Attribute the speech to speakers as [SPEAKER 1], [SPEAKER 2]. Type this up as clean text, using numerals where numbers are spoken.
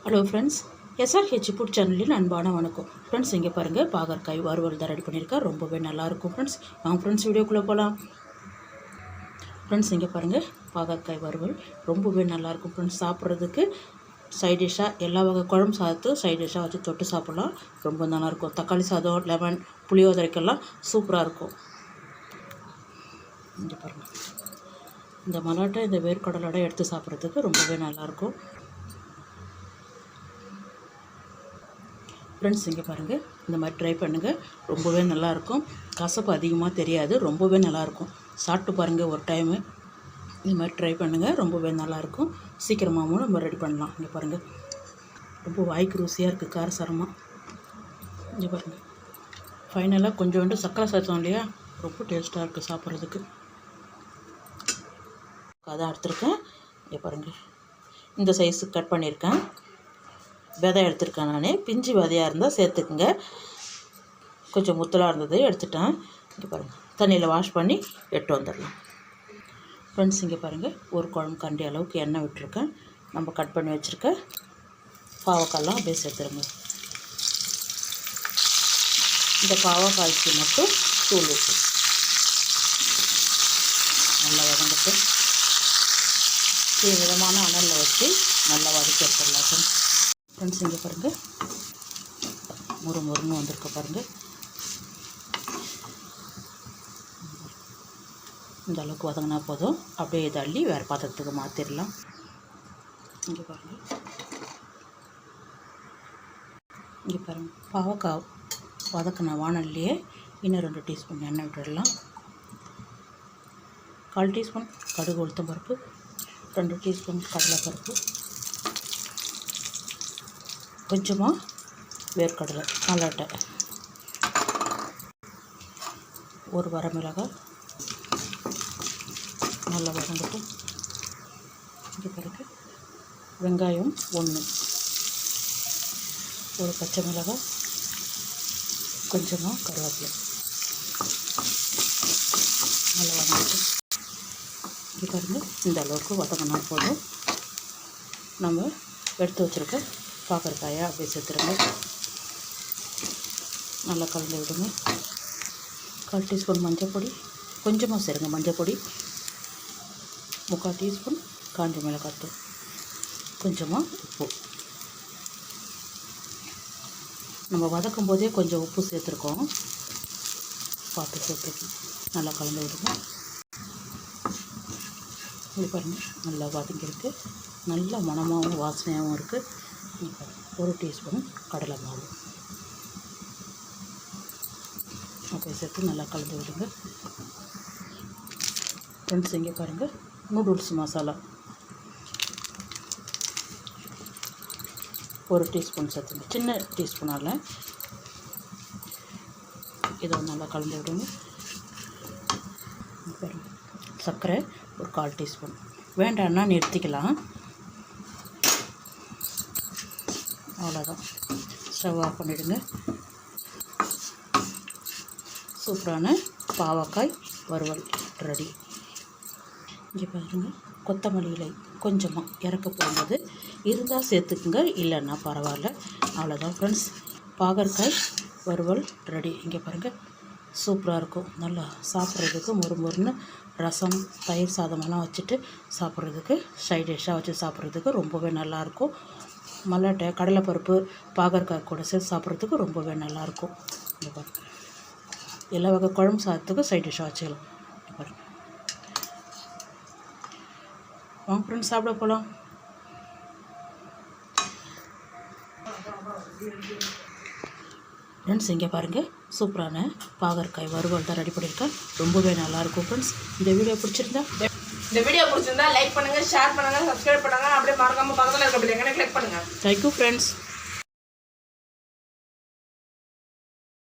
[SPEAKER 1] Hello friends, SRH food சேனலின் அன்பான வணக்கம். ஃப்ரெண்ட்ஸ், இங்கே பாருங்கள், பாகற்காய் வறுவல் தான் ரெடி பண்ணியிருக்கேன். ரொம்பவே நல்லாயிருக்கும் ஃப்ரெண்ட்ஸ். வாங்க ஃப்ரெண்ட்ஸ், வீடியோக்குள்ளே போகலாம். ஃப்ரெண்ட்ஸ், இங்கே பாருங்கள், பாகற்காய் வறுவல் ரொம்பவே நல்லாயிருக்கும் ஃப்ரெண்ட்ஸ். சாப்பிட்றதுக்கு சைட் டிஷ்ஷாக எல்லா வகை குழம்பு சாதத்து சைட் டிஷ்ஷாக வச்சு தொட்டு சாப்பிட்லாம். ரொம்ப நல்லாயிருக்கும். தக்காளி சாதம், லெமன், புளியோதரைக்கெல்லாம் சூப்பராக இருக்கும். இங்கே பாருங்கள், இந்த மலாட்டை இந்த வேர்க்கடலோட எடுத்து சாப்பிட்றதுக்கு ரொம்பவே நல்லாயிருக்கும். ஃப்ரெண்ட்ஸ், இங்கே பாருங்கள், இந்த மாதிரி ட்ரை பண்ணுங்கள். ரொம்பவே நல்லாயிருக்கும். கசப்பு அதிகமாக தெரியாது. ரொம்பவே நல்லாயிருக்கும். சாப்பிட்டு பாருங்கள் ஒரு டைமு. இந்த மாதிரி ட்ரை பண்ணுங்கள். ரொம்பவே நல்லாயிருக்கும். சீக்கிரமாகவும் நம்ம ரெடி பண்ணலாம். இங்கே பாருங்கள், ரொம்ப வாய்க்கு ருசியாக இருக்குது, காரசாரமாக. இங்கே பாருங்கள், ஃபைனலாக கொஞ்சோண்டு சர்க்கரை சேர்த்தோம் இல்லையா, ரொம்ப டேஸ்ட்டாக இருக்குது சாப்பிட்றதுக்கு. அதான் எடுத்துருக்கேன். இங்கே பாருங்கள், இந்த சைஸுக்கு கட் பண்ணியிருக்கேன். விதை எடுத்துருக்கேன். நான் பிஞ்சு விதையாக இருந்தால் சேர்த்துக்குங்க. கொஞ்சம் முத்தலாக இருந்தது எடுத்துட்டேன். இங்கே பாருங்கள், தண்ணியில் வாஷ் பண்ணி எட்டு வந்துடலாம். ஃப்ரெண்ட்ஸ், இங்கே பாருங்கள், ஒரு குழம்பு கண்டி அளவுக்கு எண்ணெய் விட்டுருக்கேன். நம்ம கட் பண்ணி வச்சுருக்க பாவக்காயெல்லாம் அப்படியே சேர்த்துருங்க. இந்த பாவக்காய்க்கு மட்டும் தூள் உப்பு நல்லா வதங்கிட்டு விதமான அனலில் வச்சு நல்லா வதக்கி எடுத்துடலாம். ஃப்ரெண்ட்ஸ், இங்கே பாருங்கள், முறுன்னு வந்திருக்க பாருங்கள். இந்த அளவுக்கு வதங்கினா போதும். அப்படியே தள்ளி வேறு பாத்திரத்துக்கு மாற்றிடலாம். இங்கே பாருங்கள், இங்கே பாருங்கள், பாவக்காய் வதக்கின வானல்லையே இன்னும் 2 டீஸ்பூன் எண்ணெய் விட்டுடலாம். 1/4 டீஸ்பூன் கடுகு உளுத்தம் பருப்பு, 2 டீஸ்பூன் கடலைப்பருப்பு, கொஞ்சமாக வேர்க்கடலை மல்லாட்டை, ஒரு வரமிளகாய் நல்லா வதங்கட்டும். இங்கே பிறகு வெங்காயம் 1, ஒரு பச்சை மிளகாய், கொஞ்சமாக கருவேப்பிலை நல்லா வதங்கட்டும். இங்கே பாருங்கள், இந்த அளவுக்கு வதங்கினா போதும். நம்ம எடுத்து வச்சுருக்க பாகற்காயை அப்படியே சேர்த்துருங்க. நல்லா கலந்து விடுங்க. 1/4 டீஸ்பூன் மஞ்சள் பொடி, கொஞ்சமாக சேருங்க மஞ்சள் பொடி, 3/4 டீஸ்பூன் காஞ்ச மிளகாய்த்தூள், கொஞ்சமாக உப்பு. நம்ம வதக்கும் போதே கொஞ்சம் உப்பு சேர்த்துருக்கோம், பார்த்து சேர்த்துக்கணும். நல்லா கலந்து விடுங்க. இது பாருங்கள், நல்லா வதங்கியிருக்கு. நல்ல மணமாகவும் வாசனையாகவும் இருக்குது. 1 டீஸ்பூன் கடலை மாவு அப்படியே சேர்த்து நல்லா கலந்து விடுங்க. ஃப்ரெண்ட்ஸ், இங்கே பாருங்கள், நூடுல்ஸ் மசாலா 1 டீஸ்பூன் சேர்த்துங்க, சின்ன டீஸ்பூனால். இதை நல்லா கலந்து விடுங்க. பாருங்கள், சர்க்கரை ஒரு 1/4 டீஸ்பூன். வேண்டான்னா நிறுத்திக்கலாம். அவ்வளோதான், ஸ்டவ் ஆஃப் பண்ணிவிடுங்க. சூப்பரான பாவக்காய் வறுவல் ரெடி. இங்கே பாருங்கள், கொத்தமல்லி இலை கொஞ்சமாக இறக்க போகும்போது இருந்தால் சேர்த்துக்குங்க, இல்லைன்னா பரவாயில்ல. அவ்வளோதான் ஃப்ரெண்ட்ஸ், பாகற்காய் வறுவல் ரெடி. இங்கே பாருங்கள், சூப்பராக இருக்கும். நல்லா சாப்பிட்றதுக்கு முறுமுறுன்னு ரசம், தயிர் சாதமெல்லாம் வச்சுட்டு சாப்பிட்றதுக்கு, சைட் டிஷ்ஷாக வச்சு சாப்பிட்றதுக்கு ரொம்பவே நல்லாயிருக்கும். மல்லாட்டை, கடலைப்பருப்பு, பாகற்காய் கூட சேர்த்து சாப்பிட்றதுக்கு ரொம்பவே நல்லாயிருக்கும். இங்கே பாருங்கள், எல்லா வகை குழம்பு சாதத்துக்கும் சைட் டிஷ்ஷாக வச்சுக்கலாம். இங்கே பாருங்கள், வாங்க ஃப்ரெண்ட்ஸ், சாப்பிட போகலாம். ஃப்ரெண்ட்ஸ், இங்கே பாருங்கள், சூப்பரான பாகற்காய் வறுவல் தான் ரெடி பண்ணியிருக்கேன். ரொம்பவே நல்லாயிருக்கும் ஃப்ரெண்ட்ஸ். இந்த வீடியோ பிடிச்சிருந்தா
[SPEAKER 2] லைக் பண்ணுங்கள், ஷேர் பண்ணுங்கள், சப்ஸ்கிரைப் பண்ணுங்கள். அப்படியே மறக்காமல் பக்கத்தில் இருக்க பிள்ளைங்க கிளிக் பண்ணுங்கள்.
[SPEAKER 1] Thank you friends.